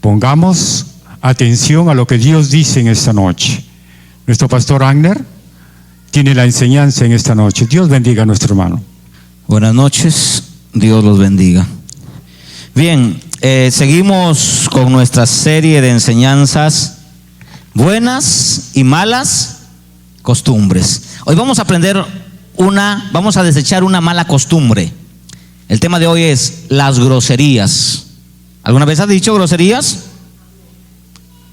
pongamos atención a lo que Dios dice en esta noche. Nuestro pastor Agner tiene la enseñanza en esta noche. Dios bendiga a nuestro hermano. Buenas noches, Dios los bendiga. Bien, seguimos con nuestra serie de enseñanzas, buenas y malas costumbres. Hoy vamos a aprender vamos a desechar una mala costumbre. El tema de hoy es las groserías. ¿Alguna vez has dicho groserías?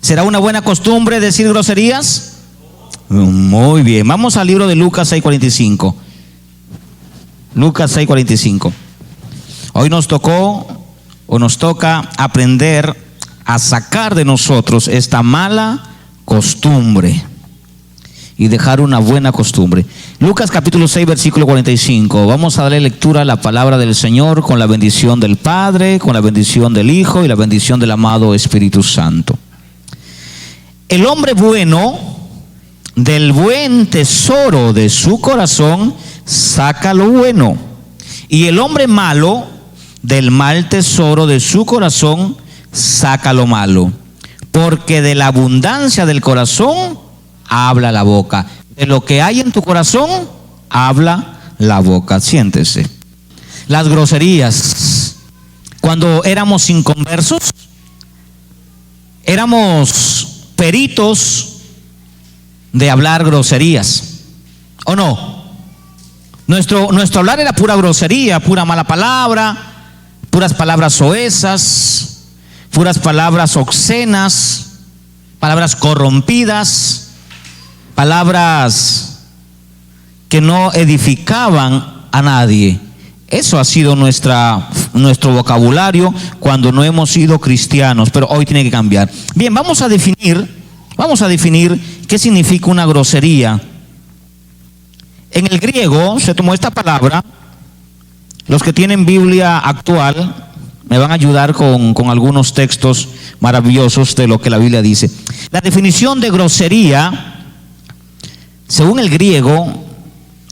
¿Será una buena costumbre decir groserías? Muy bien, vamos al libro de Lucas 6:45. Lucas 6:45. Hoy nos toca aprender a sacar de nosotros esta mala costumbre y dejar una buena costumbre. Lucas capítulo 6 versículo 45. Vamos a darle lectura a la palabra del Señor con la bendición del Padre, con la bendición del Hijo y la bendición del amado Espíritu Santo. El hombre bueno del buen tesoro de su corazón saca lo bueno, y el hombre malo del mal tesoro de su corazón saca lo malo, porque de la abundancia del corazón habla la boca. De lo que hay en tu corazón habla la boca. Siéntese. Las groserías. Cuando éramos inconversos, éramos peritos de hablar groserías, ¿o no? Nuestro hablar era pura grosería, pura mala palabra, puras palabras soezas, puras palabras obscenas, palabras corrompidas, palabras que no edificaban a nadie. Eso ha sido nuestro vocabulario cuando no hemos sido cristianos, pero hoy tiene que cambiar. Bien, vamos a definir qué significa una grosería. En el griego se tomó esta palabra. Los que tienen Biblia actual me van a ayudar con algunos textos maravillosos de lo que la Biblia dice. La definición de grosería, según el griego,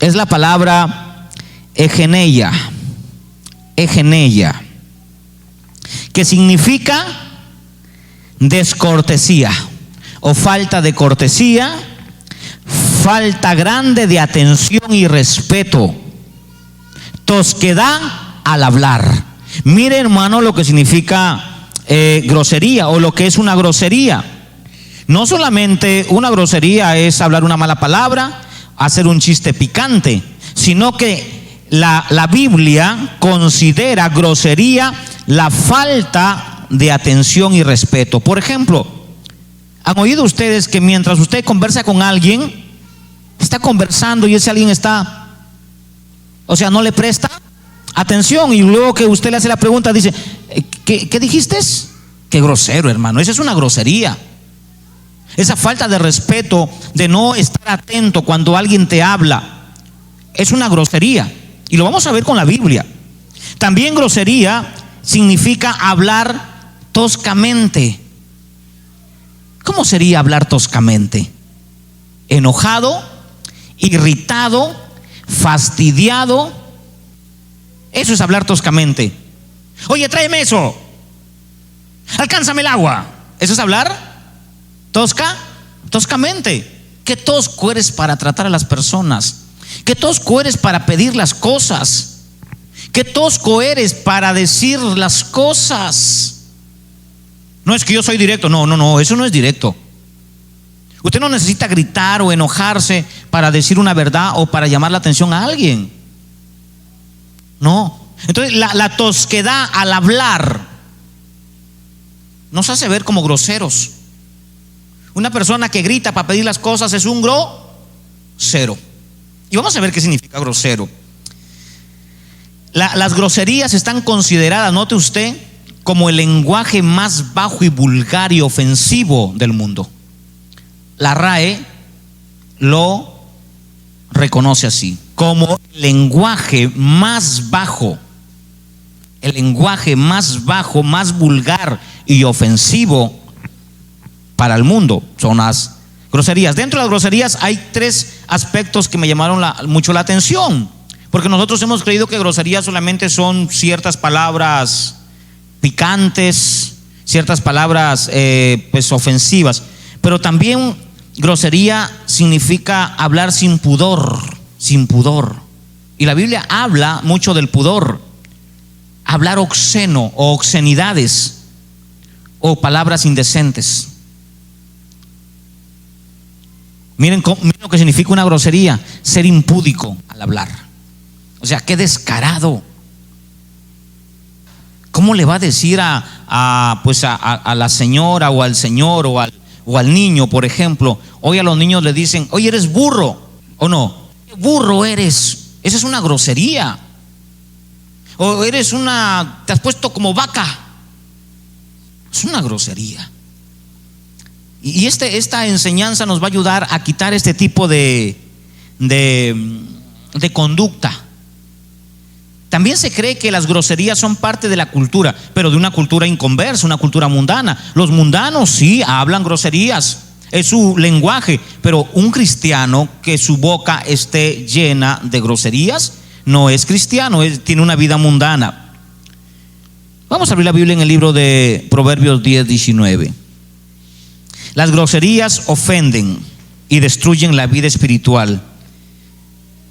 es la palabra egeneia, que significa descortesía o falta de cortesía, falta grande de atención y respeto, tosquedad al hablar. Mire, hermano, lo que significa grosería o lo que es una grosería. No solamente una grosería es hablar una mala palabra, hacer un chiste picante, sino que la Biblia considera grosería la falta de atención y respeto. Por ejemplo, ¿han oído ustedes que mientras usted conversa con alguien, está conversando y ese alguien no le presta atención, y luego que usted le hace la pregunta dice, ¿qué dijiste? Qué grosero, hermano. Esa es una grosería. Esa falta de respeto, de no estar atento cuando alguien te habla, es una grosería. Y lo vamos a ver con la Biblia. También grosería significa hablar toscamente. ¿Cómo sería hablar toscamente? Enojado, irritado, fastidiado. Eso es hablar toscamente. Oye, tráeme eso. Alcánzame el agua. Eso es hablar toscamente. Qué tosco eres para tratar a las personas. Qué tosco eres para pedir las cosas. Qué tosco eres para decir las cosas. No es que yo soy directo. No, eso no es directo. Usted no necesita gritar o enojarse para decir una verdad o para llamar la atención a alguien. No. Entonces la tosquedad al hablar nos hace ver como groseros. Una persona que grita para pedir las cosas es un grosero. Y vamos a ver qué significa grosero. Las groserías están consideradas, note usted, como el lenguaje más bajo y vulgar y ofensivo del mundo. La RAE lo reconoce así, como el lenguaje más bajo, más vulgar y ofensivo para el mundo son las groserías. Dentro de las groserías hay tres aspectos que me llamaron mucho la atención, porque nosotros hemos creído que groserías solamente son ciertas palabras picantes, ciertas palabras pues ofensivas, pero también grosería significa hablar sin pudor, sin pudor. Y la Biblia habla mucho del pudor, hablar obsceno o obscenidades o palabras indecentes. Miren lo que significa una grosería: ser impúdico al hablar. O sea, qué descarado. ¿Cómo le va a decir a la señora o al señor o al niño, por ejemplo? Hoy a los niños le dicen: oye, eres burro, ¿o no? ¿Qué burro eres? Esa es una grosería. O te has puesto como vaca. Es una grosería. Y esta enseñanza nos va a ayudar a quitar este tipo de conducta. También se cree que las groserías son parte de la cultura, pero de una cultura inconversa, una cultura mundana. Los mundanos sí hablan groserías, es su lenguaje, pero un cristiano que su boca esté llena de groserías no es cristiano, tiene una vida mundana. Vamos a abrir la Biblia en el libro de Proverbios 10:19. Las groserías ofenden y destruyen la vida espiritual.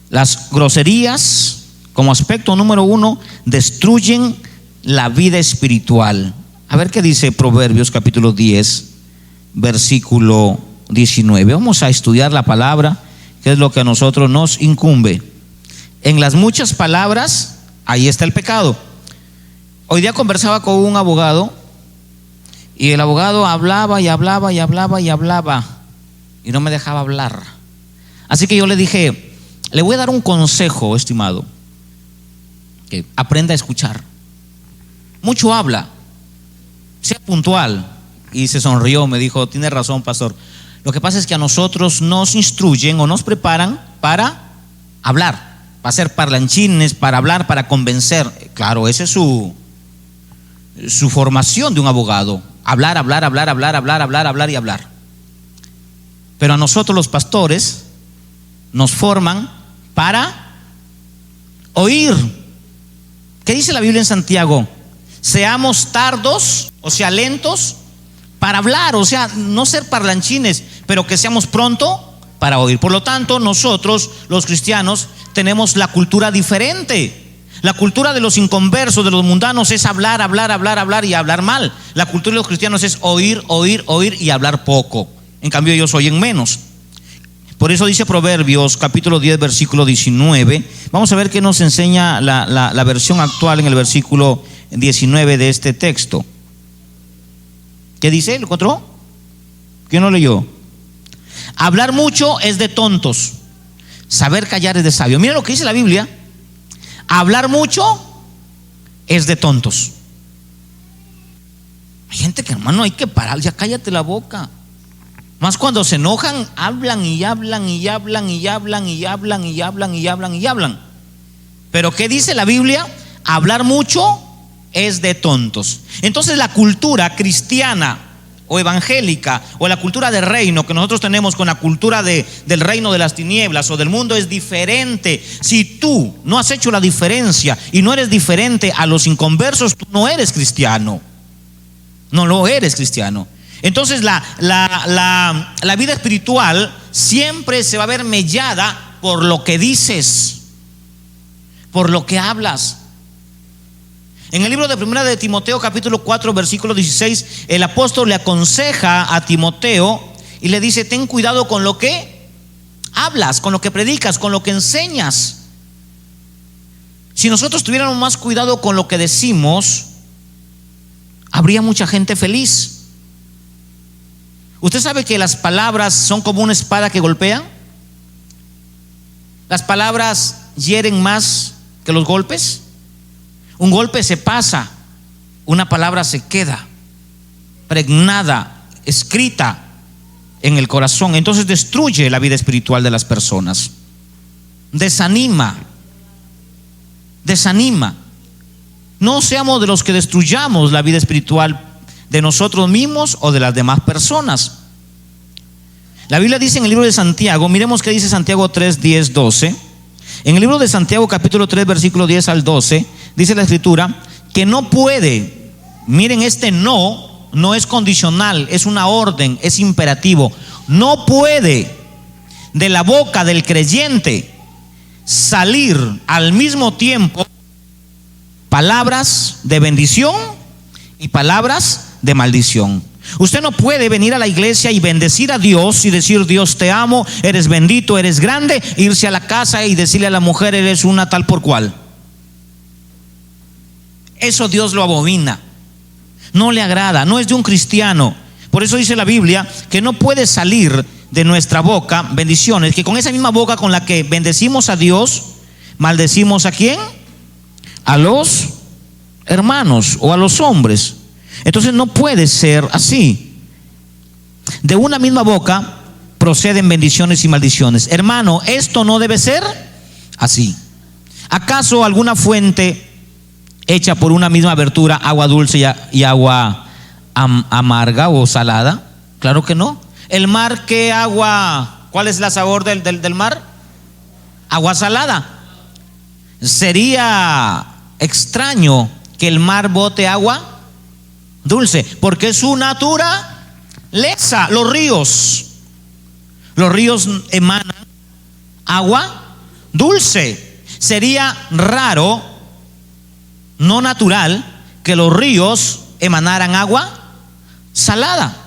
Las groserías, como aspecto número 1, destruyen la vida espiritual. A ver qué dice Proverbios capítulo 10, versículo 19. Vamos a estudiar la palabra, que es lo que a nosotros nos incumbe. En las muchas palabras, ahí está el pecado. Hoy día conversaba con un abogado, y el abogado hablaba y hablaba y hablaba y hablaba, y no me dejaba hablar. Así que yo le dije: le voy a dar un consejo, estimado, que aprenda a escuchar. Mucho habla, sea puntual. Y se sonrió, me dijo: tiene razón, pastor. Lo que pasa es que a nosotros nos instruyen o nos preparan para hablar, para ser parlanchines, para hablar, para convencer. Claro, esa es su formación de un abogado: hablar, hablar, hablar, hablar, hablar, hablar, hablar y hablar. Pero a nosotros los pastores nos forman para oír. ¿Qué dice la Biblia en Santiago? Seamos tardos, o sea, lentos para hablar, o sea, no ser parlanchines, pero que seamos pronto para oír. Por lo tanto, nosotros los cristianos tenemos la cultura diferente. La cultura de los inconversos, de los mundanos, es hablar, hablar, hablar, hablar y hablar mal. La cultura de los cristianos es oír, oír, oír y hablar poco. En cambio, ellos oyen menos. Por eso dice Proverbios capítulo 10, versículo 19. Vamos a ver qué nos enseña la versión actual en el versículo 19 de este texto. ¿Qué dice? ¿Lo encontró? ¿Quién lo leyó? Hablar mucho es de tontos, saber callar es de sabio. Mira lo que dice la Biblia: hablar mucho es de tontos. Hay gente que, hermano, hay que parar, ya cállate la boca. Más cuando se enojan, hablan y hablan y hablan y hablan y hablan y hablan y hablan y hablan. Pero ¿qué dice la Biblia? Hablar mucho es de tontos. Entonces la cultura cristiana o evangélica o la cultura del reino que nosotros tenemos con la cultura del reino de las tinieblas o del mundo es diferente. Si tú no has hecho la diferencia y no eres diferente a los inconversos, tú no eres cristiano. No lo eres cristiano. Entonces la vida espiritual siempre se va a ver mellada por lo que dices, por lo que hablas. En el libro de Primera de Timoteo capítulo 4 versículo 16, el apóstol le aconseja a Timoteo y le dice: ten cuidado con lo que hablas, con lo que predicas, con lo que enseñas. Si nosotros tuviéramos más cuidado con lo que decimos, habría mucha gente feliz. ¿Usted sabe que las palabras son como una espada que golpea? Las palabras hieren más que los golpes. Un golpe se pasa, una palabra se queda pregnada, escrita en el corazón. Entonces destruye la vida espiritual de las personas, desanima. No seamos de los que destruyamos la vida espiritual de nosotros mismos o de las demás personas. La Biblia dice en el libro de Santiago, miremos qué dice Santiago 3, 10, 12. En el libro de Santiago capítulo 3 versículo 10 al 12 dice la escritura que no puede, miren este no no es condicional, es una orden, es imperativo. No puede de la boca del creyente salir al mismo tiempo palabras de bendición y palabras de maldición. Usted no puede venir a la iglesia y bendecir a Dios y decir: Dios te amo, eres bendito, eres grande, e irse a la casa y decirle a la mujer: eres una tal por cual. Eso Dios lo abomina, no le agrada, no es de un cristiano. Por eso dice la Biblia que no puede salir de nuestra boca bendiciones, que con esa misma boca con la que bendecimos a Dios, maldecimos ¿a quién? A los hermanos o a los hombres. Entonces no puede ser así. De una misma boca proceden bendiciones y maldiciones. Hermano, esto no debe ser así. ¿Acaso alguna fuente hecha por una misma abertura, agua dulce y agua amarga o salada? Claro que no. El mar, ¿qué agua? ¿Cuál es la sabor del mar? Agua salada. Sería extraño que el mar bote agua dulce, porque es su naturaleza. Los ríos emanan agua dulce. Sería raro, no natural, que los ríos emanaran agua salada.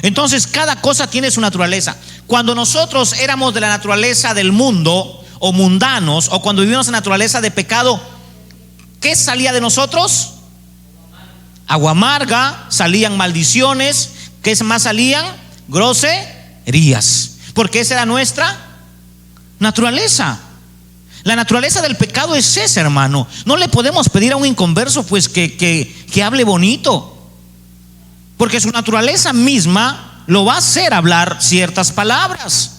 Entonces cada cosa tiene su naturaleza. Cuando nosotros éramos de la naturaleza del mundo o mundanos, o cuando vivíamos en la naturaleza de pecado, ¿qué salía de nosotros? Agua amarga, salían maldiciones. ¿Qué más salían? Groserías, porque esa era nuestra naturaleza. La naturaleza del pecado es esa, hermano. No le podemos pedir a un inconverso pues que hable bonito, porque su naturaleza misma lo va a hacer hablar ciertas palabras.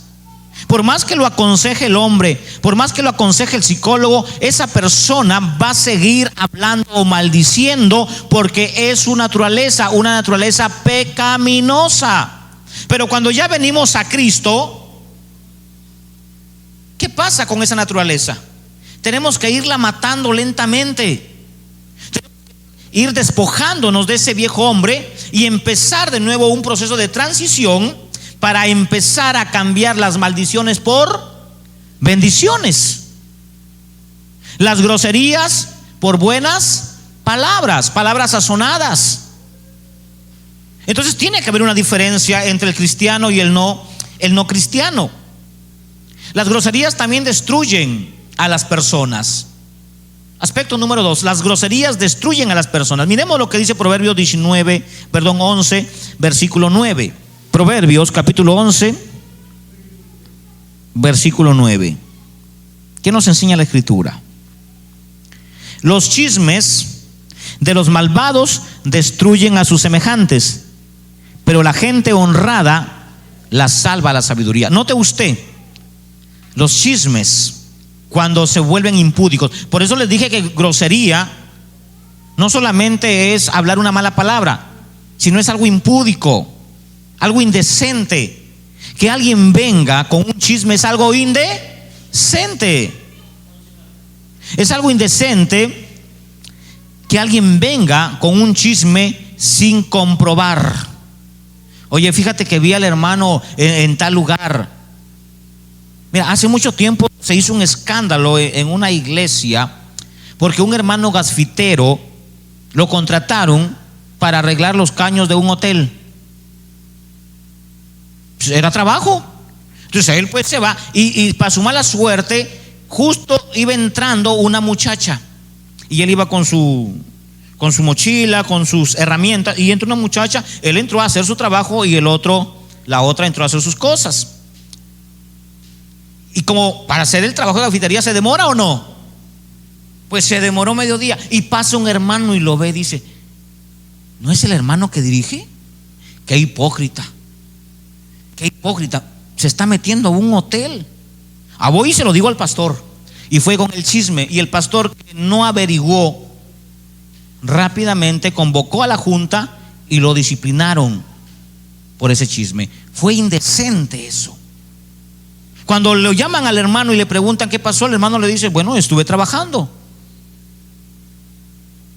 Por más que lo aconseje el hombre, por más que lo aconseje el psicólogo, esa persona va a seguir hablando o maldiciendo, porque es su naturaleza, una naturaleza pecaminosa. Pero cuando ya venimos a Cristo, ¿qué pasa con esa naturaleza? Tenemos que irla matando lentamente, ir despojándonos de ese viejo hombre y empezar de nuevo un proceso de transición para empezar a cambiar las maldiciones por bendiciones, las groserías por buenas palabras, palabras sazonadas. Entonces tiene que haber una diferencia entre el cristiano y el no cristiano. Las groserías también destruyen a las personas. Aspecto número 2, las groserías destruyen a las personas. Miremos lo que dice Proverbios 11, versículo 9. Proverbios capítulo 11, versículo 9. ¿Qué nos enseña la Escritura? Los chismes de los malvados destruyen a sus semejantes, pero la gente honrada la salva la sabiduría. Note usted, los chismes cuando se vuelven impúdicos. Por eso les dije que grosería no solamente es hablar una mala palabra, sino es algo impúdico, algo indecente. Que alguien venga con un chisme es algo indecente. Es algo indecente que alguien venga con un chisme sin comprobar. Oye, fíjate que vi al hermano en tal lugar. Mira, hace mucho tiempo se hizo un escándalo en una iglesia porque un hermano gasfitero lo contrataron para arreglar los caños de un hotel. Pues era trabajo. Entonces él pues se va y para su mala suerte justo iba entrando una muchacha y él iba con su mochila, con sus herramientas, y entra una muchacha. Él entró a hacer su trabajo y la otra entró a hacer sus cosas. Y como para hacer el trabajo de la gafitería se demora o no, pues se demoró mediodía y pasa un hermano y lo ve y dice: ¿no es el hermano que dirige? Qué hipócrita, se está metiendo a un hotel. Voy y se lo digo al pastor. Y fue con el chisme, y el pastor, que no averiguó, rápidamente convocó a la junta y lo disciplinaron por ese chisme. Fue indecente eso. Cuando lo llaman al hermano y le preguntan qué pasó, el hermano le dice: bueno, estuve trabajando.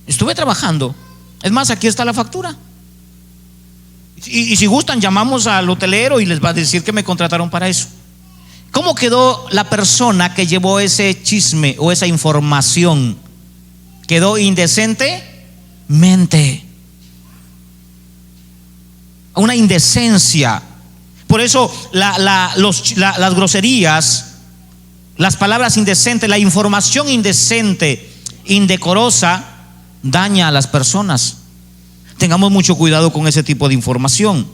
Es más, aquí está la factura. Y si gustan, llamamos al hotelero y les va a decir que me contrataron para eso. ¿Cómo quedó la persona que llevó ese chisme o esa información? Quedó indecentemente. Una indecencia. Por eso las groserías, las palabras indecentes, la información indecente, indecorosa, daña a las personas. Tengamos mucho cuidado con ese tipo de información.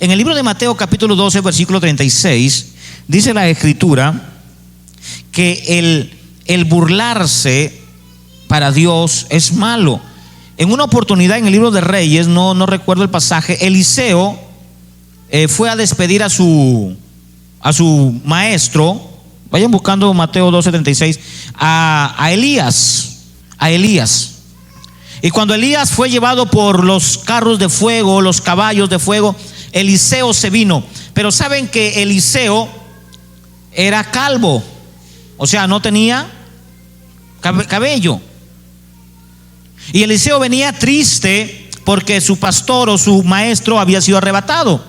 En el libro de Mateo capítulo 12 versículo 36 dice la escritura que el burlarse para Dios es malo. En una oportunidad en el libro de Reyes, no recuerdo el pasaje, Eliseo fue a despedir a su maestro. Vayan buscando Mateo 12:36, a Elías. Y cuando Elías fue llevado por los carros de fuego, los caballos de fuego, Eliseo se vino. Pero saben que Eliseo era calvo, o sea, no tenía cabello. Y Eliseo venía triste porque su pastor o su maestro había sido arrebatado.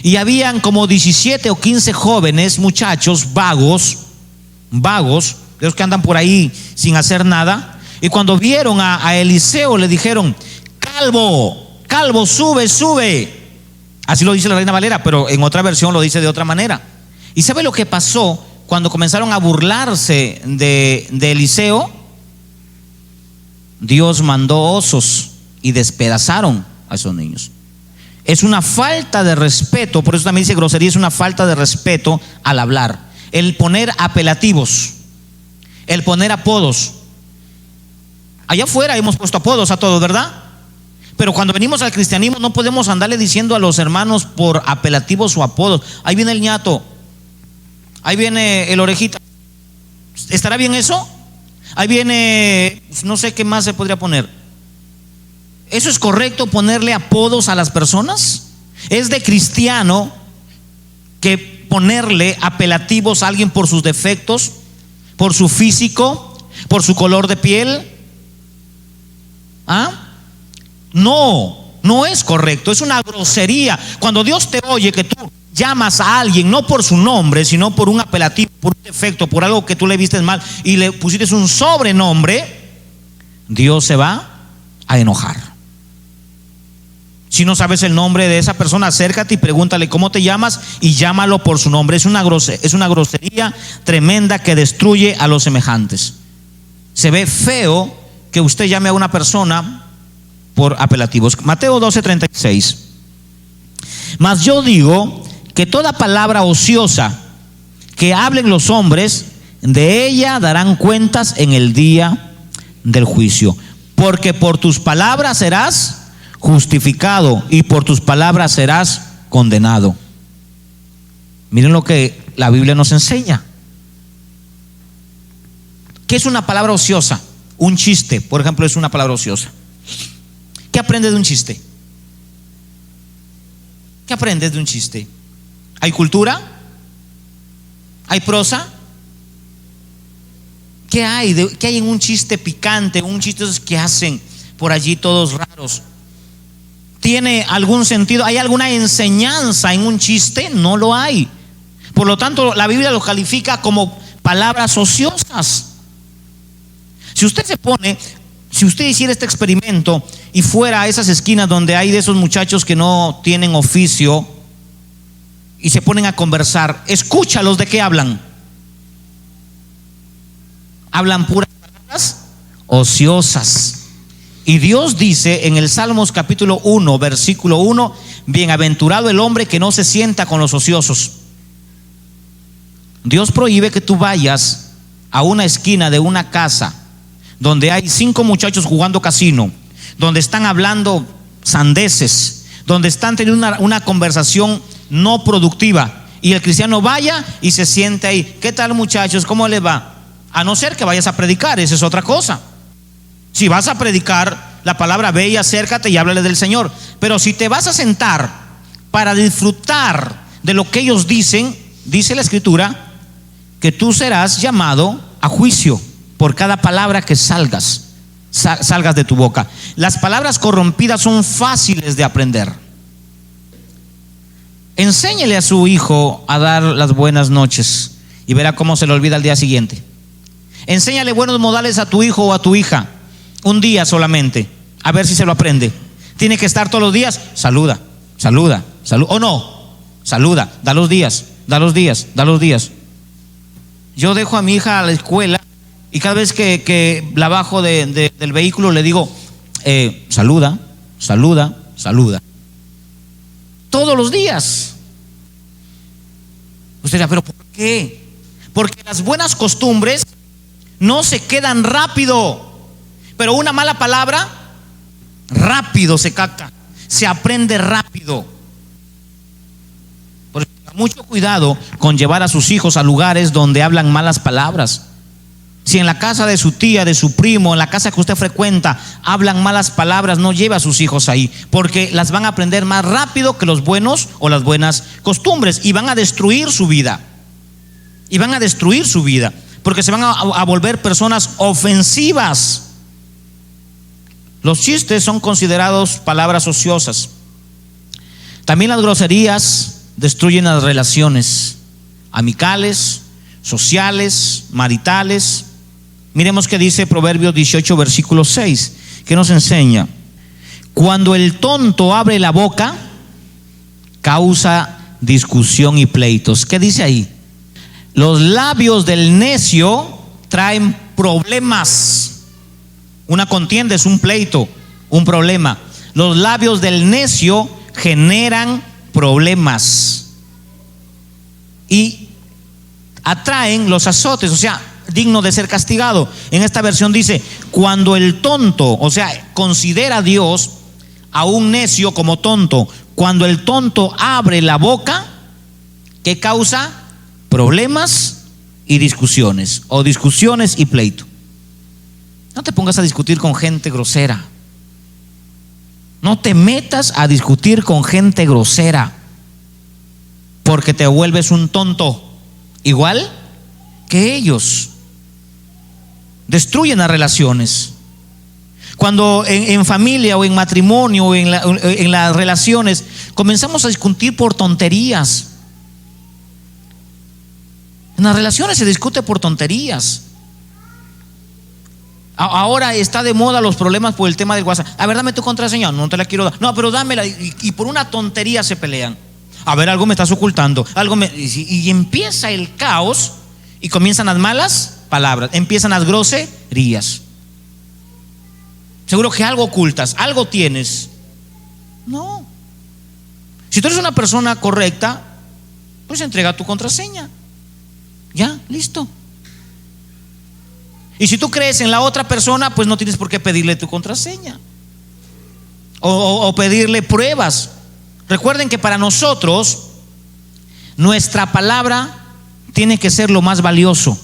Y habían como 17 o 15 jóvenes, muchachos vagos, de los que andan por ahí sin hacer nada. Y cuando vieron a Eliseo le dijeron: calvo, sube. Así lo dice la Reina Valera, pero en otra versión lo dice de otra manera. ¿Y sabe lo que pasó cuando comenzaron a burlarse de Eliseo? Dios mandó osos y despedazaron a esos niños. Es una falta de respeto, por eso también dice grosería, es una falta de respeto al hablar. El poner apelativos, el poner apodos. Allá afuera hemos puesto apodos a todos, ¿verdad? Pero cuando venimos al cristianismo no podemos andarle diciendo a los hermanos por apelativos o apodos. Ahí viene el ñato, ahí viene el orejita. ¿Estará bien eso? Ahí viene, no sé qué más se podría poner. ¿Eso es correcto, ponerle apodos a las personas? ¿Es de cristiano que ponerle apelativos a alguien por sus defectos, por su físico, por su color de piel? No es correcto, es una grosería. Cuando Dios te oye que tú llamas a alguien no por su nombre, sino por un apelativo, por un defecto, por algo que tú le viste mal y le pusiste un sobrenombre, Dios se va a enojar. Si no sabes el nombre de esa persona, acércate y pregúntale cómo te llamas y llámalo por su nombre. Es una grosería tremenda que destruye a los semejantes. Se ve feo que usted llame a una persona por apelativos. Mateo 12:36. Mas yo digo que toda palabra ociosa que hablen los hombres, de ella darán cuentas en el día del juicio. Porque por tus palabras serás justificado y por tus palabras serás condenado. Miren lo que la Biblia nos enseña. ¿Qué es una palabra ociosa? Un chiste, por ejemplo, es una palabra ociosa. ¿Qué aprendes de un chiste? ¿Qué aprendes de un chiste? ¿Hay cultura? ¿Hay prosa? ¿Qué hay en un chiste picante? Un chiste que hacen por allí todos raros. ¿Tiene algún sentido? ¿Hay alguna enseñanza en un chiste? No lo hay. Por lo tanto, la Biblia lo califica como palabras ociosas. Si usted hiciera este experimento y fuera a esas esquinas donde hay de esos muchachos que no tienen oficio y se ponen a conversar, escúchalos de qué hablan. Hablan puras palabras ociosas. Y Dios dice en el Salmos capítulo 1 versículo 1: bienaventurado el hombre que no se sienta con los ociosos. Dios prohíbe que tú vayas a una esquina de una casa donde hay 5 muchachos jugando casino, donde están hablando sandeces, donde están teniendo una conversación no productiva, y el cristiano vaya y se siente ahí. ¿Qué tal, muchachos? ¿Cómo les va? A no ser que vayas a predicar, esa es otra cosa. Si vas a predicar la palabra, ve y acércate y háblale del Señor. Pero si te vas a sentar para disfrutar de lo que ellos dicen, dice la Escritura que tú serás llamado a juicio por cada palabra que salgas. salgas de tu boca. Las palabras corrompidas son fáciles de aprender. Enséñele a su hijo a dar las buenas noches y verá cómo se le olvida al día siguiente. Enséñale buenos modales a tu hijo o a tu hija, un día solamente, a ver si se lo aprende. Tiene que estar todos los días. Saluda, o no, saluda, da los días. Yo dejo a mi hija a la escuela y cada vez que la bajo del vehículo le digo, saluda. Todos los días. Usted dirá, ¿pero por qué? Porque las buenas costumbres no se quedan rápido, pero una mala palabra rápido se capta, se aprende rápido. Por eso, mucho cuidado con llevar a sus hijos a lugares donde hablan malas palabras. Si en la casa de su tía, de su primo, en la casa que usted frecuenta, hablan malas palabras, no lleve a sus hijos ahí, porque las van a aprender más rápido que los buenos o las buenas costumbres, y van a destruir su vida. Porque se van a volver personas ofensivas. Los chistes son considerados palabras ociosas. También las groserías destruyen las relaciones amicales, sociales, maritales. Miremos qué dice Proverbios 18, versículo 6, que nos enseña: cuando el tonto abre la boca, causa discusión y pleitos. ¿Qué dice ahí? Los labios del necio traen problemas. Una contienda es un pleito, un problema. Los labios del necio generan problemas y atraen los azotes, o sea, digno de ser castigado. En esta versión dice: cuando el tonto, o sea, considera a Dios a un necio como tonto, cuando el tonto abre la boca, ¿qué causa? Problemas y discusiones, o discusiones y pleito. No te pongas a discutir con gente grosera. No te metas a discutir con gente grosera, porque te vuelves un tonto, igual que ellos. Destruyen las relaciones. Cuando en familia o en matrimonio o en las relaciones comenzamos a discutir por tonterías. En las relaciones se discute por tonterías. Ahora está de moda los problemas por el tema del WhatsApp. A ver, dame tu contraseña. No te la quiero dar. No, pero dámela. Y por una tontería se pelean. A ver, algo me estás ocultando. Y empieza el caos y comienzan las malas palabras. Empiezan las groserías. Seguro que algo ocultas, algo tienes. No. Si tú eres una persona correcta, pues entrega tu contraseña. Ya, listo. Y si tú crees en la otra persona, pues no tienes por qué pedirle tu contraseña o pedirle pruebas. Recuerden que para nosotros nuestra palabra tiene que ser lo más valioso.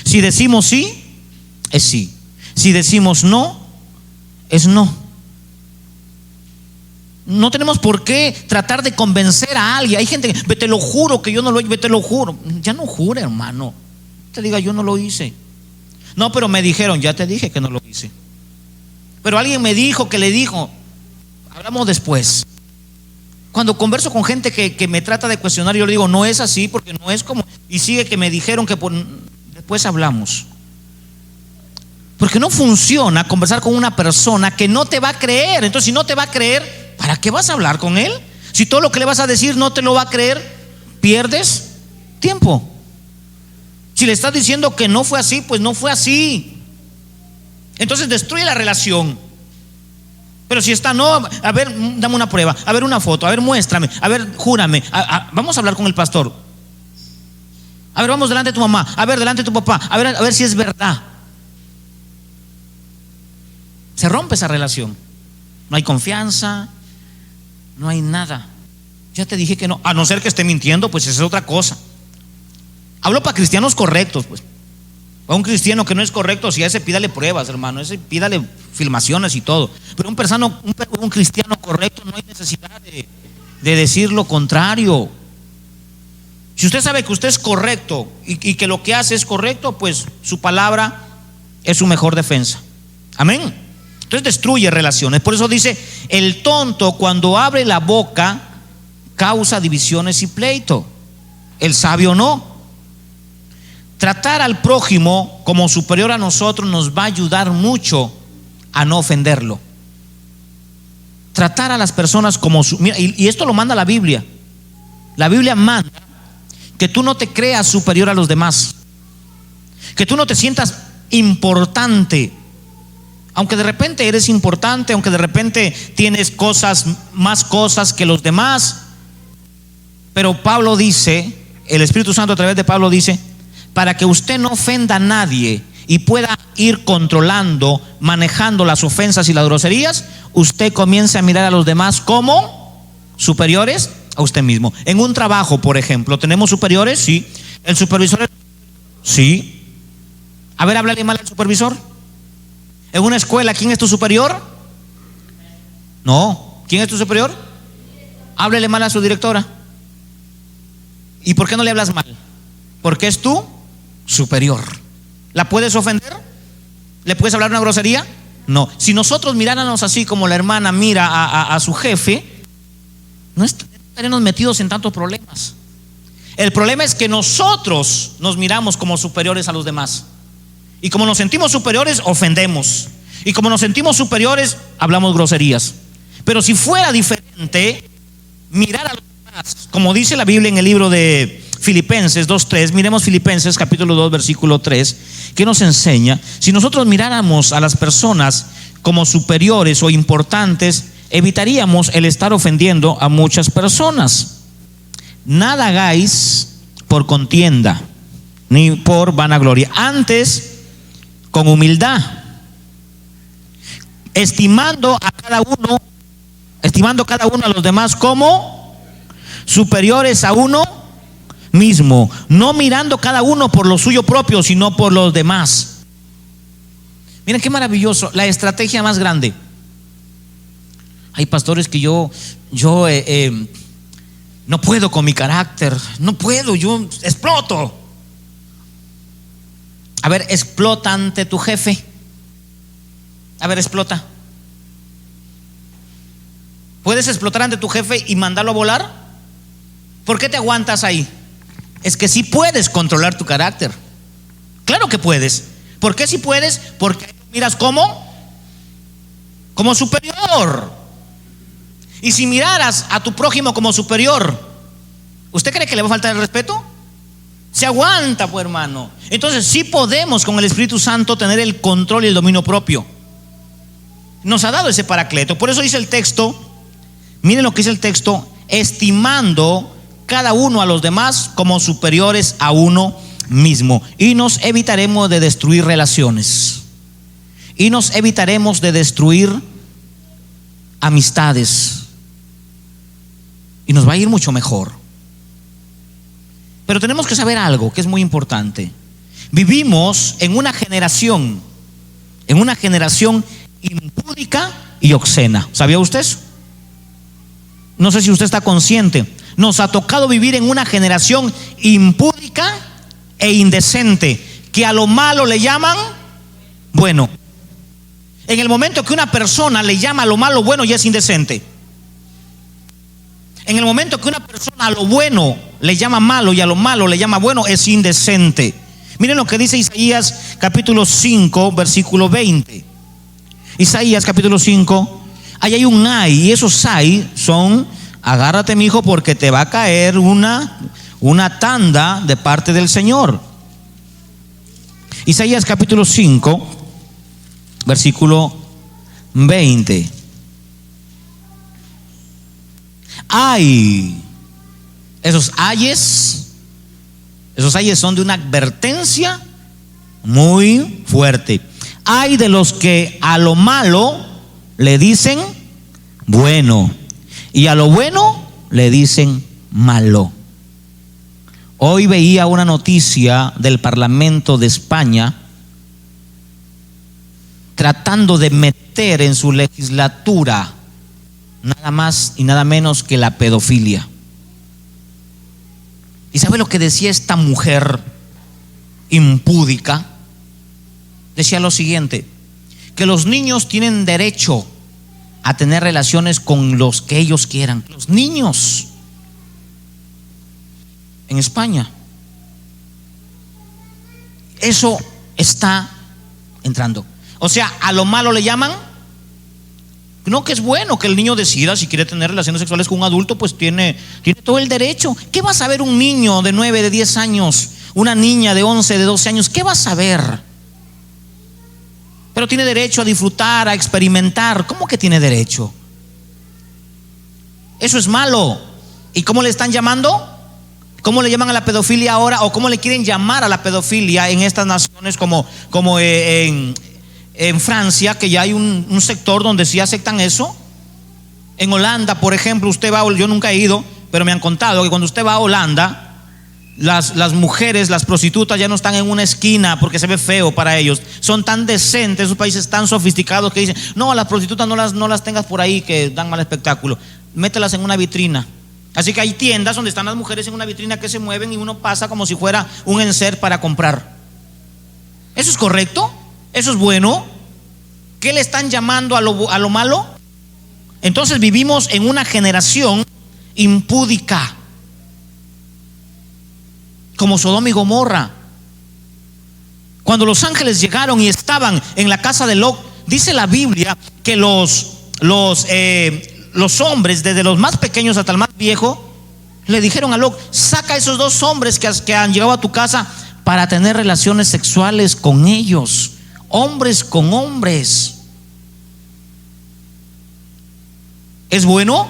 Si decimos sí, es sí. Si decimos no, es no. No tenemos por qué tratar de convencer a alguien. Hay gente que, te lo juro que yo no lo hice, te lo juro. Ya no jure, hermano. Te diga, yo no lo hice. No, pero me dijeron, ya te dije que no lo hice. Pero alguien me dijo que le dijo. Hablamos después. Cuando converso con gente que me trata de cuestionar, yo le digo, no es así, porque no es como. Y sigue que me dijeron que después hablamos. Porque no funciona conversar con una persona que no te va a creer. Entonces, si no te va a creer, ¿para qué vas a hablar con él? Si todo lo que le vas a decir no te lo va a creer, pierdes tiempo. Si le estás diciendo que no fue así, pues no fue así. Entonces destruye la relación. Pero si está, no, a ver, dame una prueba, a ver una foto, a ver, muéstrame, a ver, júrame, vamos a hablar con el pastor. A ver, vamos delante de tu mamá, a ver, delante de tu papá, a ver si es verdad. Se rompe esa relación. No hay confianza, no hay nada. Ya te dije que no, a no ser que esté mintiendo, pues esa es otra cosa. Hablo para cristianos correctos, pues. A un cristiano que no es correcto, si a ese pídale pruebas, hermano, a ese pídale filmaciones y todo. Pero un cristiano correcto no hay necesidad de decir lo contrario. Si usted sabe que usted es correcto y que lo que hace es correcto, pues su palabra es su mejor defensa. Amén. Entonces destruye relaciones. Por eso dice, el tonto cuando abre la boca causa divisiones y pleito. El sabio no. Tratar al prójimo como superior a nosotros nos va a ayudar mucho a no ofenderlo. Tratar a las personas como mira, y esto lo manda la Biblia. La Biblia manda que tú no te creas superior a los demás, que tú no te sientas importante, aunque de repente eres importante, aunque de repente tienes más cosas que los demás. Pero Pablo dice, el Espíritu Santo a través de Pablo dice, para que usted no ofenda a nadie y pueda ir controlando, manejando las ofensas y las groserías, usted comience a mirar a los demás como superiores a usted mismo. En un trabajo, por ejemplo, ¿tenemos superiores? Sí. ¿El supervisor? Sí. A ver, háblale mal al supervisor. En una escuela, ¿quién es tu superior? No. ¿Quién es tu superior? Háblele mal a su directora. ¿Y por qué no le hablas mal? Porque es tu superior. ¿La puedes ofender? ¿Le puedes hablar una grosería? No. Si nosotros miráramos así como la hermana mira a su jefe, no estaríamos metidos en tantos problemas. El problema es que nosotros nos miramos como superiores a los demás. Y como nos sentimos superiores, ofendemos. Y como nos sentimos superiores, hablamos groserías. Pero si fuera diferente, mirar a los demás, como dice la Biblia en el libro de Filipenses 2:3, miremos Filipenses capítulo 2 versículo 3, que nos enseña, si nosotros miráramos a las personas como superiores o importantes, evitaríamos el estar ofendiendo a muchas personas. Nada hagáis por contienda ni por vanagloria, antes con humildad, estimando cada uno a los demás como superiores a uno mismo, no mirando cada uno por lo suyo propio, sino por los demás. Miren qué maravilloso, la estrategia más grande. Hay pastores que yo no puedo con mi carácter, no puedo, yo exploto. A ver, explota ante tu jefe. A ver, explota. ¿Puedes explotar ante tu jefe y mandarlo a volar? ¿Por qué te aguantas ahí? Es que sí puedes controlar tu carácter. Claro que puedes. ¿Por qué sí puedes? Porque miras como superior. Y si miraras a tu prójimo como superior, ¿usted cree que le va a faltar el respeto? Se aguanta, pues, hermano. Entonces sí podemos con el Espíritu Santo tener el control y el dominio propio. Nos ha dado ese paracleto. Por eso dice el texto, miren lo que dice el texto, estimando cada uno a los demás como superiores a uno mismo. Y nos evitaremos de destruir relaciones. Y nos evitaremos de destruir amistades. Y nos va a ir mucho mejor. Pero tenemos que saber algo que es muy importante. Vivimos en una generación impúdica y obscena. ¿Sabía usted eso? No sé si usted está consciente. Nos ha tocado vivir en una generación impúdica e indecente, que a lo malo le llaman bueno. En el momento que una persona le llama a lo malo bueno, ya es indecente. En el momento que una persona a lo bueno le llama malo y a lo malo le llama bueno, es indecente. Miren lo que dice Isaías capítulo 5 versículo 20. Isaías capítulo 5, ahí hay un ay, y esos ay son: agárrate, mi hijo, porque te va a caer una tanda de parte del Señor. Isaías capítulo 5 versículo 20. Ay, esos ayes son de una advertencia muy fuerte. Ay de los que a lo malo le dicen bueno y a lo bueno le dicen malo. Hoy veía una noticia del Parlamento de España tratando de meter en su legislatura nada más y nada menos que la pedofilia. ¿Y sabe lo que decía esta mujer impúdica? Decía lo siguiente: que los niños tienen derecho a tener relaciones con los que ellos quieran. Los niños en España. Eso está entrando. O sea, a lo malo le llaman. No, que es bueno que el niño decida si quiere tener relaciones sexuales con un adulto, pues tiene todo el derecho. ¿Qué va a saber un niño de 9, de 10 años? Una niña de 11, de 12 años, ¿qué va a saber? Pero tiene derecho a disfrutar, a experimentar. ¿Cómo que tiene derecho? Eso es malo. ¿Y cómo le están llamando? ¿Cómo le llaman a la pedofilia ahora? ¿O cómo le quieren llamar a la pedofilia en estas naciones como en Francia, que ya hay un sector donde sí aceptan eso? En Holanda, por ejemplo, usted va, yo nunca he ido, pero me han contado que cuando usted va a Holanda, las mujeres, las prostitutas ya no están en una esquina porque se ve feo para ellos. Son tan decentes, esos países tan sofisticados que dicen: no, las prostitutas no las tengas por ahí que dan mal espectáculo, mételas en una vitrina. Así que hay tiendas donde están las mujeres en una vitrina que se mueven y uno pasa como si fuera un enser para comprar. ¿Eso es correcto? ¿Eso es bueno? ¿Qué le están llamando a lo malo? Entonces vivimos en una generación impúdica, como Sodoma y Gomorra. Cuando los ángeles llegaron y estaban en la casa de Lot, dice la Biblia que los hombres, desde los más pequeños hasta el más viejo, le dijeron a Lot: saca a esos 2 hombres que han llegado a tu casa para tener relaciones sexuales con ellos. Hombres con hombres. ¿Es bueno?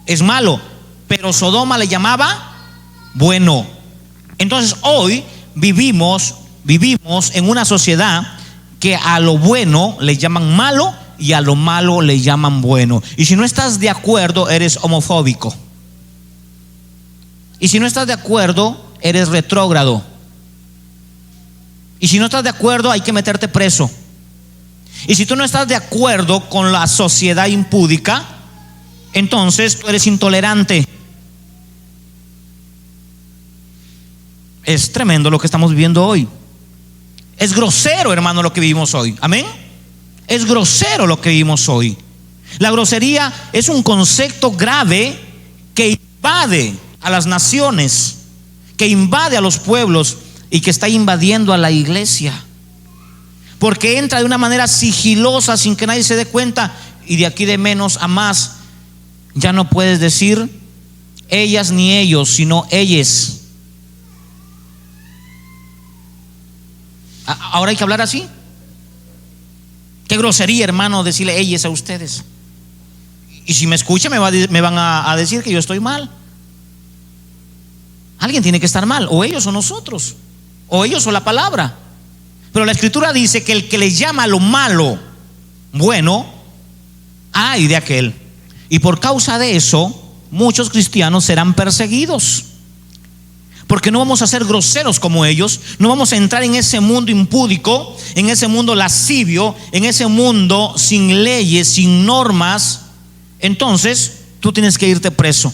Es malo. Pero Sodoma le llamaba bueno. Entonces hoy vivimos en una sociedad que a lo bueno le llaman malo y a lo malo le llaman bueno. Y si no estás de acuerdo, eres homofóbico. Y si no estás de acuerdo, eres retrógrado. Y si no estás de acuerdo, hay que meterte preso. Y si tú no estás de acuerdo con la sociedad impúdica, entonces tú eres intolerante. Es tremendo lo que estamos viviendo hoy. Es grosero, hermano, lo que vivimos hoy. Amén. Es grosero lo que vivimos hoy. La grosería es un concepto grave que invade a las naciones, que invade a los pueblos y que está invadiendo a la iglesia, porque entra de una manera sigilosa sin que nadie se dé cuenta. Y de aquí de menos a más, ya no puedes decir ellas ni ellos, sino ellas. Ahora hay que hablar así. Qué grosería, hermano, decirle ellas a ustedes. Y si me escuchan me van a decir que yo estoy mal. Alguien tiene que estar mal, o ellos o nosotros, o ellos o la palabra. Pero la escritura dice que el que le llama a lo malo bueno, ay de aquel. Y por causa de eso, muchos cristianos serán perseguidos, porque no vamos a ser groseros como ellos. No vamos a entrar en ese mundo impúdico, en ese mundo lascivio, en ese mundo sin leyes, sin normas. Entonces tú tienes que irte preso.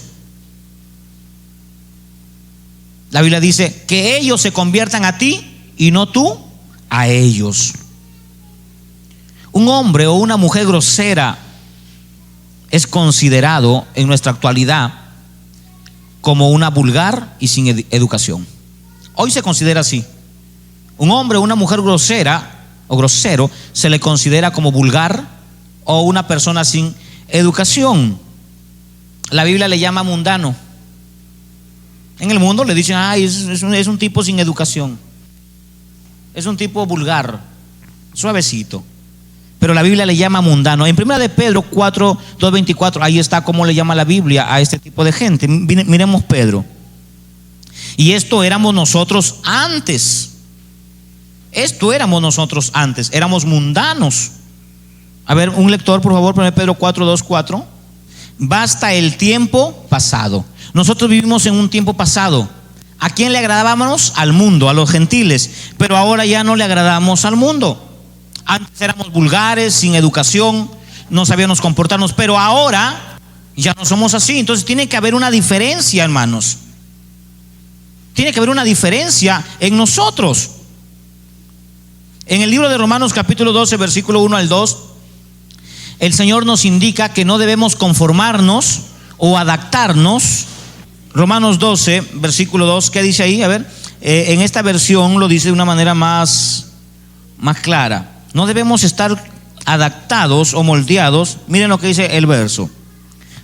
La Biblia dice que ellos se conviertan a ti y no tú a ellos. Un hombre o una mujer grosera es considerado en nuestra actualidad como una vulgar y sin educación. Hoy se considera así. Un hombre o una mujer grosera o grosero se le considera como vulgar o una persona sin educación. La Biblia le llama mundano. En el mundo le dicen: ay, es un tipo sin educación, es un tipo vulgar, suavecito. Pero la Biblia le llama mundano. En 1 de Pedro 4, 2:24, ahí está cómo le llama la Biblia a este tipo de gente. Miremos Pedro. Y esto éramos nosotros antes. Esto éramos nosotros antes. Éramos mundanos. A ver, un lector, por favor, 1 Pedro 4, 2, 4. Basta el tiempo pasado. Nosotros vivimos en un tiempo pasado. ¿A quién le agradábamos? Al mundo, a los gentiles. Pero ahora ya no le agradamos al mundo. Antes éramos vulgares, sin educación, no sabíamos comportarnos, pero ahora ya no somos así. Entonces tiene que haber una diferencia, hermanos. Tiene que haber una diferencia en nosotros. En el libro de Romanos capítulo 12, versículo 1 al 2, el Señor nos indica que no debemos conformarnos o adaptarnos. Romanos 12, versículo 2, ¿qué dice ahí? A ver, en esta versión lo dice de una manera más clara. No debemos estar adaptados o moldeados. Miren lo que dice el verso,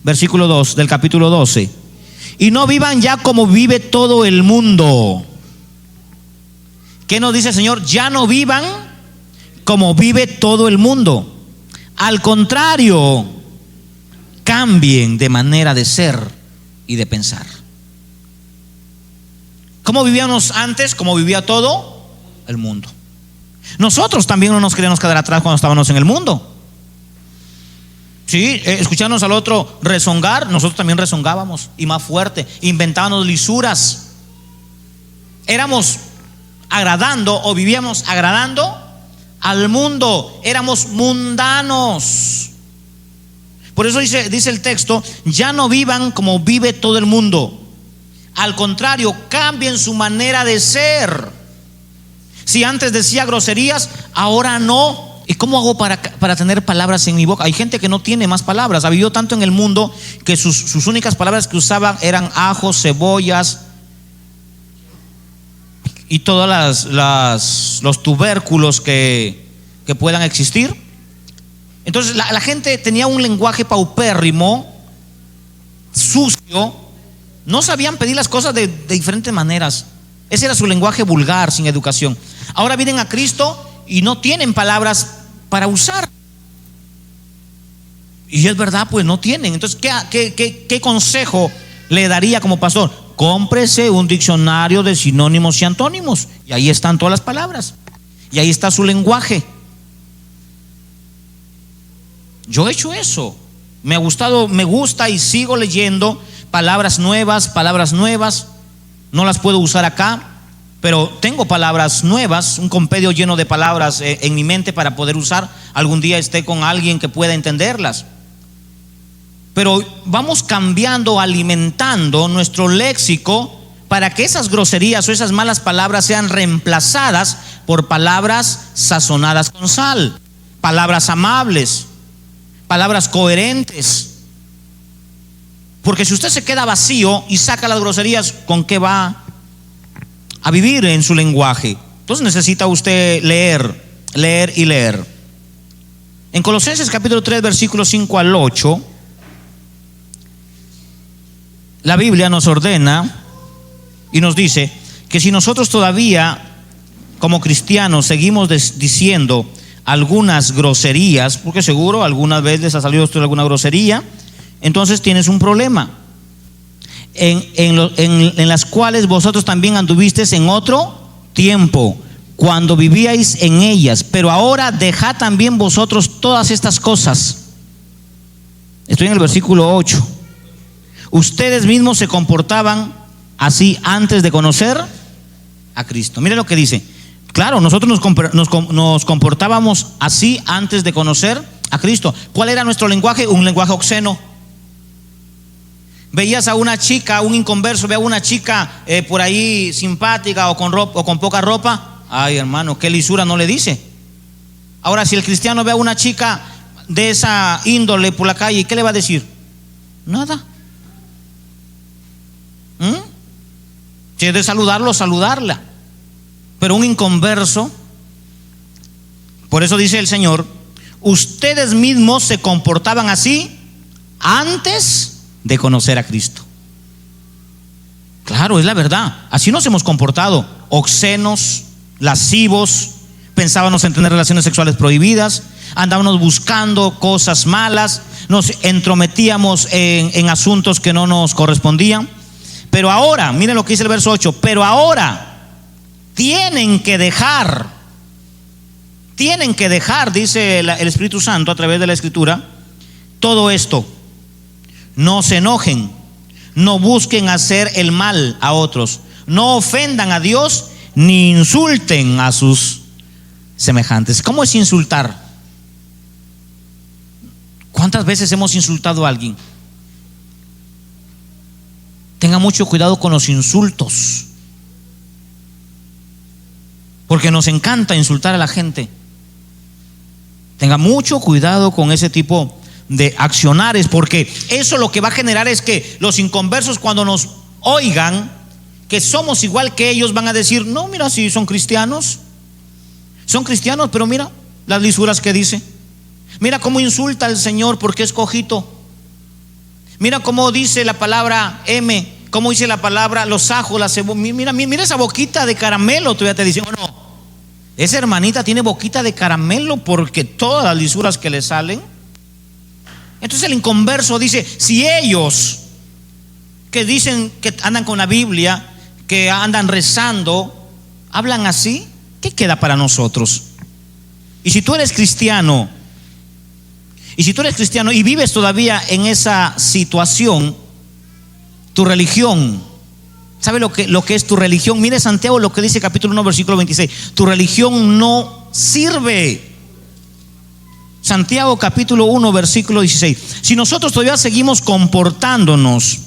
versículo 2 del capítulo 12. Y no vivan ya como vive todo el mundo. ¿Qué nos dice el Señor? Ya no vivan como vive todo el mundo. Al contrario, cambien de manera de ser y de pensar. ¿Cómo vivíamos antes? Como vivía todo el mundo. Nosotros también no nos queríamos quedar atrás cuando estábamos en el mundo. Sí, escucharnos al otro rezongar, nosotros también rezongábamos, y más fuerte, inventábamos lisuras. Éramos agradando o vivíamos agradando al mundo, éramos mundanos. Por eso dice el texto: ya no vivan como vive todo el mundo. Al contrario, cambien su manera de ser. Si antes decía groserías, ahora no. ¿Y cómo hago para tener palabras en mi boca? Hay gente que no tiene más palabras. Ha vivido tanto en el mundo que sus únicas palabras que usaban eran ajos, cebollas y todos los tubérculos que puedan existir. Entonces la gente tenía un lenguaje paupérrimo, sucio. No sabían pedir las cosas de diferentes maneras. Ese era su lenguaje vulgar, sin educación. Ahora vienen a Cristo y no tienen palabras para usar. Y es verdad, pues no tienen. Entonces, ¿qué consejo le daría como pastor? Cómprese un diccionario de sinónimos y antónimos, y ahí están todas las palabras, y ahí está su lenguaje. Yo he hecho eso. Me ha gustado, me gusta, y sigo leyendo palabras nuevas. No las puedo usar acá, pero tengo palabras nuevas, un compendio lleno de palabras en mi mente para poder usar. Algún día esté con alguien que pueda entenderlas. Pero vamos cambiando, alimentando nuestro léxico para que esas groserías o esas malas palabras sean reemplazadas por palabras sazonadas con sal, palabras amables, palabras coherentes. Porque si usted se queda vacío y saca las groserías, ¿con qué va a vivir en su lenguaje? Entonces necesita usted leer. En Colosenses capítulo 3, versículos 5 al 8, la Biblia nos ordena y nos dice que si nosotros todavía como cristianos seguimos diciendo algunas groserías, porque seguro alguna vez les ha salido a usted alguna grosería, entonces tienes un problema. En las cuales vosotros también anduvisteis en otro tiempo, cuando vivíais en ellas, pero ahora dejad también vosotros todas estas cosas. Estoy en el versículo 8. Ustedes mismos se comportaban así antes de conocer a Cristo. Mire lo que dice. Claro, nosotros nos comportábamos así antes de conocer a Cristo. ¿Cuál era nuestro lenguaje? Un lenguaje obsceno. Veías a una chica, un inconverso, ve a una chica por ahí simpática o con ropa, o con poca ropa. Ay, hermano, qué lisura no le dice. Ahora, si el cristiano ve a una chica de esa índole por la calle, ¿qué le va a decir? Nada. Si es de saludarlo, saludarla. Pero un inconverso, por eso dice el Señor, ustedes mismos se comportaban así antes de conocer a Cristo. Claro, es la verdad. Así nos hemos comportado: obscenos, lascivos, pensábamos en tener relaciones sexuales prohibidas, andábamos buscando cosas malas, nos entrometíamos en asuntos que no nos correspondían. Pero ahora, miren lo que dice el verso 8, pero ahora tienen que dejar, dice el Espíritu Santo a través de la Escritura, todo esto. No se enojen, no busquen hacer el mal a otros, no ofendan a Dios, ni insulten a sus semejantes. ¿Cómo es insultar? ¿Cuántas veces hemos insultado a alguien? Tenga mucho cuidado con los insultos, porque nos encanta insultar a la gente. Tenga mucho cuidado con ese tipo de accionares, porque eso lo que va a generar es que los inconversos, cuando nos oigan que somos igual que ellos, van a decir: no, mira, sí, son cristianos, pero mira las lisuras que dice, mira cómo insulta al Señor porque es cojito, mira cómo dice la palabra M, cómo dice la palabra los ajos, la cebolla, mira esa boquita de caramelo. Todavía te dicen: oh, no, esa hermanita tiene boquita de caramelo porque todas las lisuras que le salen. Entonces el inconverso dice: si ellos que dicen que andan con la Biblia, que andan rezando, hablan así, ¿qué queda para nosotros? Y si tú eres cristiano y vives todavía en esa situación, tu religión, ¿sabe lo que es tu religión? Mire Santiago lo que dice, capítulo 1, versículo 26. Tu religión no sirve. Santiago capítulo 1, versículo 16. Si nosotros todavía seguimos comportándonos,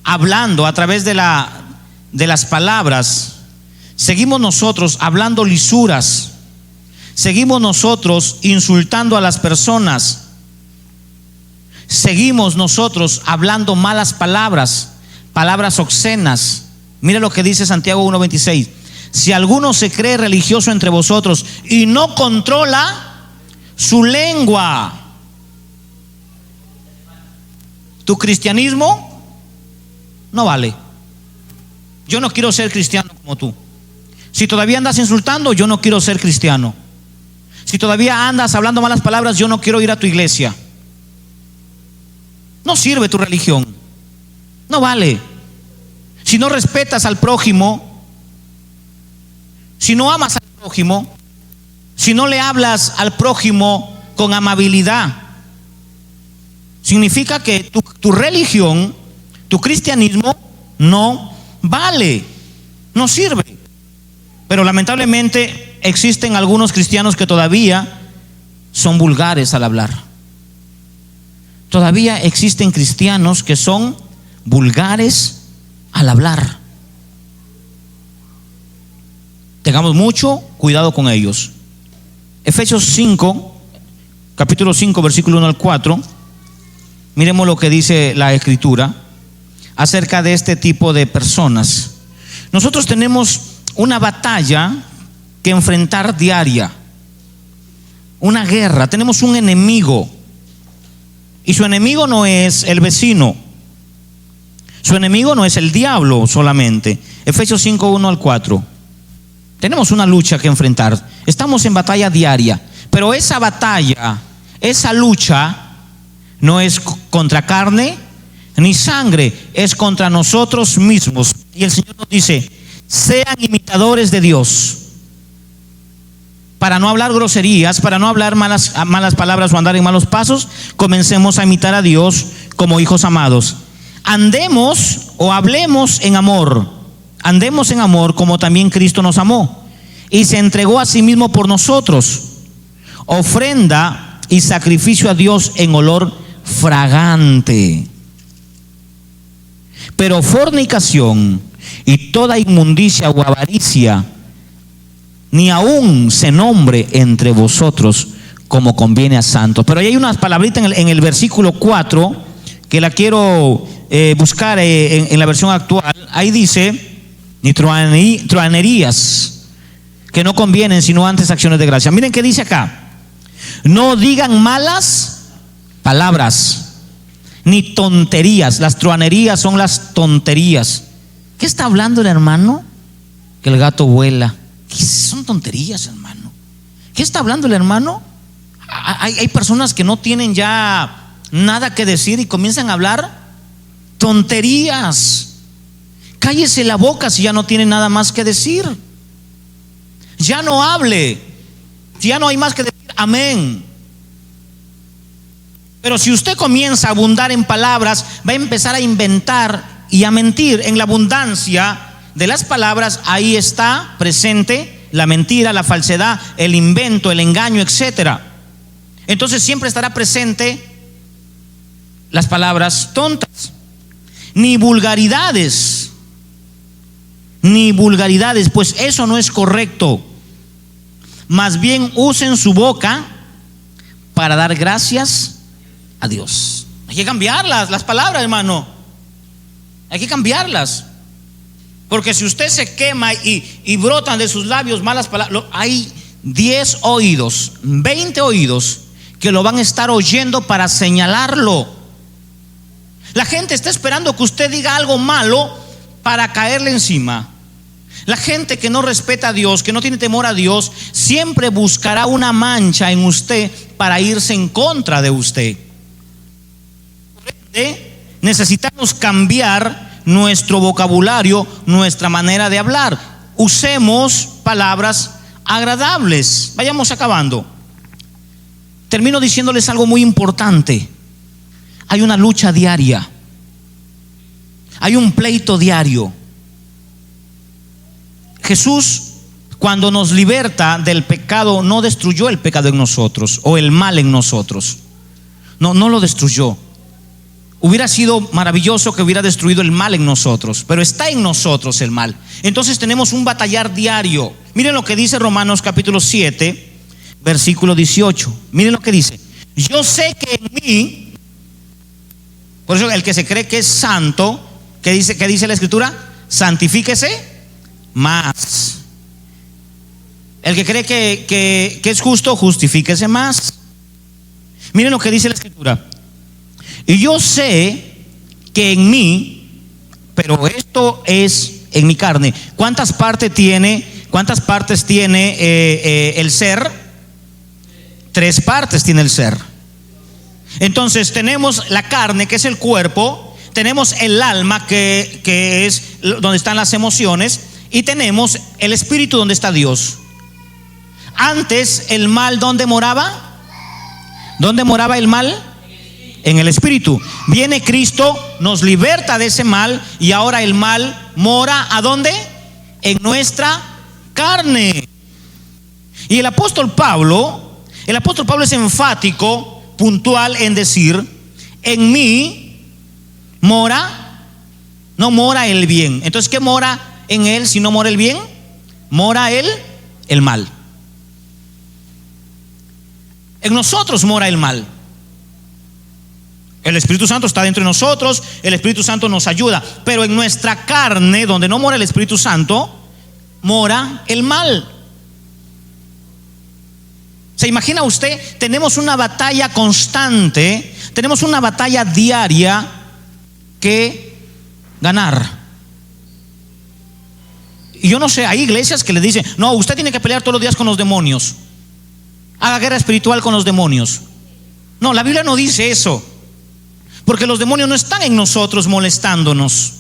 hablando a través de las palabras, seguimos nosotros hablando lisuras, seguimos nosotros insultando a las personas, seguimos nosotros hablando malas palabras, palabras obscenas. Mira lo que dice Santiago 1:26. Si alguno se cree religioso entre vosotros y no controla su lengua, tu cristianismo no vale. Yo no quiero ser cristiano como tú. Si todavía andas insultando, yo no quiero ser cristiano. Si todavía andas hablando malas palabras, yo no quiero ir a tu iglesia. No sirve tu religión, no vale. Si no respetas al prójimo, si no amas al prójimo, si no le hablas al prójimo con amabilidad, significa que tu religión, tu cristianismo no vale, no sirve. Pero lamentablemente existen algunos cristianos que todavía son vulgares al hablar. Todavía existen cristianos que son vulgares al hablar. Tengamos mucho cuidado con ellos. Efesios 5, capítulo 5, versículo 1 al 4. Miremos lo que dice la Escritura acerca de este tipo de personas. Nosotros tenemos una batalla que enfrentar diaria, una guerra. Tenemos un enemigo, y su enemigo no es el vecino, su enemigo no es el diablo solamente. Efesios 5, 1 al 4. Tenemos una lucha que enfrentar. Estamos en batalla diaria, pero esa batalla, esa lucha no es contra carne ni sangre, es contra nosotros mismos. Y el Señor nos dice: sean imitadores de Dios. Para no hablar groserías, para no hablar malas palabras o andar en malos pasos, comencemos a imitar a Dios como hijos amados. Andemos o hablemos en amor. Andemos en amor como también Cristo nos amó y se entregó a sí mismo por nosotros, ofrenda y sacrificio a Dios en olor fragante. Pero fornicación y toda inmundicia o avaricia ni aún se nombre entre vosotros como conviene a santos. Pero ahí hay unas palabritas en el versículo 4 que la quiero buscar en la versión actual. Ahí dice: ni truanerías, que no convienen, sino antes acciones de gracia. Miren qué dice acá: no digan malas palabras, ni tonterías. Las truanerías son las tonterías. ¿Qué está hablando el hermano? Que el gato vuela. ¿Qué son tonterías, hermano? ¿Qué está hablando el hermano? Hay personas que no tienen ya nada que decir y comienzan a hablar tonterías. Cállese la boca si ya no tiene nada más que decir. Ya no hable. Si ya no hay más que decir, amén. Pero si usted comienza a abundar en palabras, va a empezar a inventar y a mentir. En la abundancia de las palabras, ahí está presente la mentira, la falsedad, el invento, el engaño, etcétera. Entonces siempre estará presente las palabras tontas. Ni vulgaridades, pues eso no es correcto. más bien usen su boca para dar gracias a Dios. Hay que cambiarlas, las palabras, hermano. Hay que cambiarlas. Porque si usted se quema y brotan de sus labios malas palabras, hay 10 oídos, 20 oídos que lo van a estar oyendo para señalarlo. La gente está esperando que usted diga algo malo para caerle encima. La gente que no respeta a Dios, que no tiene temor a Dios, siempre buscará una mancha en usted para irse en contra de usted. Necesitamos cambiar nuestro vocabulario, nuestra manera de hablar. Usemos palabras agradables. Vayamos acabando. Termino diciéndoles algo muy importante. Hay una lucha diaria. Hay un pleito diario. Jesús, cuando nos liberta del pecado, no destruyó el pecado en nosotros o el mal en nosotros. No lo destruyó. Hubiera sido maravilloso que hubiera destruido el mal en nosotros, pero está en nosotros el mal. Entonces tenemos un batallar diario. Miren lo que dice Romanos capítulo 7, versículo 18. Miren lo que dice: yo sé que en mí, por eso el que se cree que es santo, ¿qué dice la escritura? Santifíquese más. El que cree que es justo, justifíquese más. Miren lo que dice la escritura: y yo sé que en mí, pero esto es en mi carne. ¿Cuántas partes tiene el ser? 3 partes tiene el ser. Entonces tenemos la carne, que es el cuerpo, tenemos el alma, que es donde están las emociones, y tenemos el espíritu, donde está Dios. Antes el mal, ¿dónde moraba? ¿Dónde moraba el mal? En el espíritu. Viene Cristo, nos liberta de ese mal, y ahora el mal mora ¿a dónde? En nuestra carne. Y el apóstol Pablo es enfático, puntual en decir: en mí no mora el bien. Entonces, ¿qué mora en él si no mora el bien? Mora el mal. En nosotros mora el mal. El Espíritu Santo está dentro de nosotros, el Espíritu Santo nos ayuda, pero en nuestra carne, donde no mora el Espíritu Santo, mora el mal. ¿Se imagina usted? Tenemos una batalla constante, tenemos una batalla diaria que ganar. Y yo no sé, hay iglesias que le dicen: no, usted tiene que pelear todos los días con los demonios, haga guerra espiritual con los demonios. No, la Biblia no dice eso. Porque los demonios no están en nosotros molestándonos.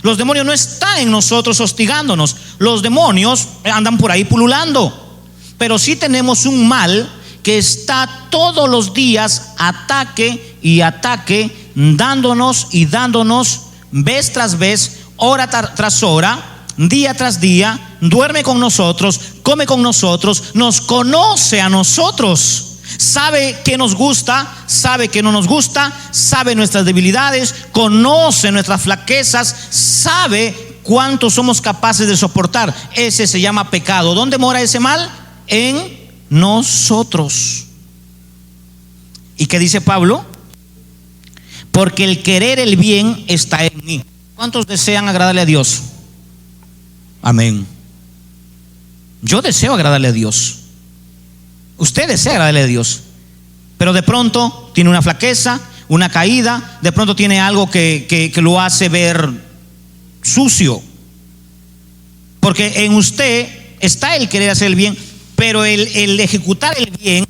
Los demonios no están en nosotros hostigándonos. Los demonios andan por ahí pululando. Pero sí tenemos un mal que está todos los días ataque y ataque, dándonos y dándonos vez tras vez, hora tras hora, día tras día. Duerme con nosotros, come con nosotros, nos conoce a nosotros. Sabe qué nos gusta, sabe qué no nos gusta, sabe nuestras debilidades, conoce nuestras flaquezas, sabe cuánto somos capaces de soportar. Ese se llama pecado. ¿Dónde mora ese mal? En nosotros. ¿Y qué dice Pablo? Porque el querer el bien está en mí. ¿Cuántos desean agradarle a Dios? Amén. Yo deseo agradarle a Dios. Usted desea agradarle a Dios, pero de pronto tiene una flaqueza, una caída, de pronto tiene algo que lo hace ver sucio. Porque en usted está el querer hacer el bien, pero el ejecutar el bien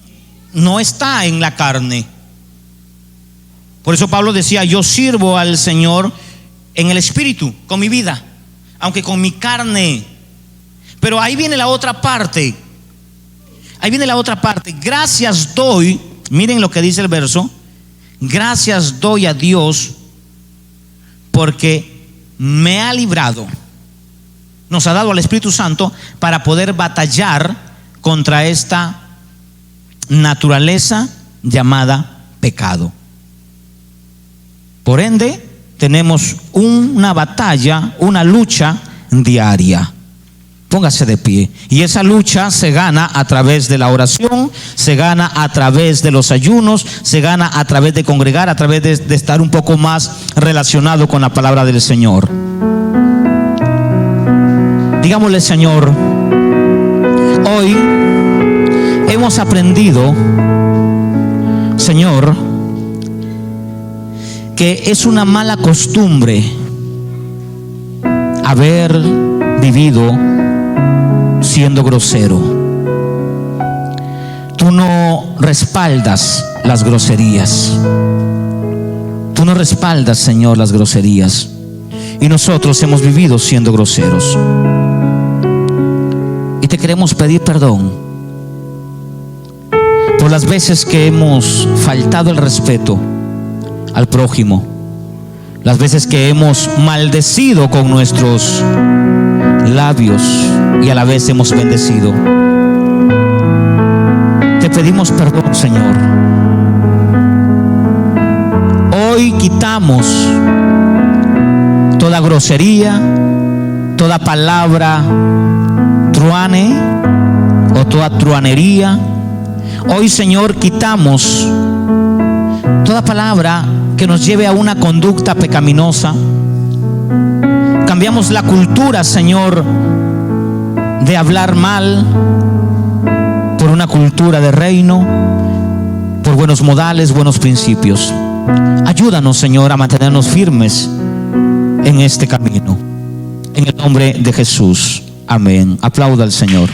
no está en la carne. Por eso Pablo decía: yo sirvo al Señor en el espíritu, con mi vida, aunque con mi carne. Pero ahí viene la otra parte. Gracias doy, miren lo que dice el verso: gracias doy a Dios porque me ha librado, nos ha dado al Espíritu Santo para poder batallar contra esta naturaleza llamada pecado. Por ende, tenemos una batalla, una lucha diaria. Póngase de pie. Y esa lucha se gana a través de la oración, se gana a través de los ayunos, se gana a través de congregar, a través de estar un poco más relacionado con la palabra del Señor. Digámosle: Señor, hoy hemos aprendido, Señor, que es una mala costumbre haber vivido siendo grosero. Tú no respaldas las groserías. Tú no respaldas, Señor, las groserías. Y nosotros hemos vivido siendo groseros. Y te queremos pedir perdón por las veces que hemos faltado el respeto al prójimo, las veces que hemos maldecido con nuestros labios y a la vez hemos bendecido. Te pedimos perdón, Señor. Hoy quitamos toda grosería, toda palabra truane o toda truanería. Hoy, Señor, quitamos toda palabra que nos lleve a una conducta pecaminosa. Cambiamos la cultura, Señor, de hablar mal por una cultura de reino, por buenos modales, buenos principios. Ayúdanos, Señor, a mantenernos firmes en este camino. En el nombre de Jesús. Amén. Aplauda al Señor.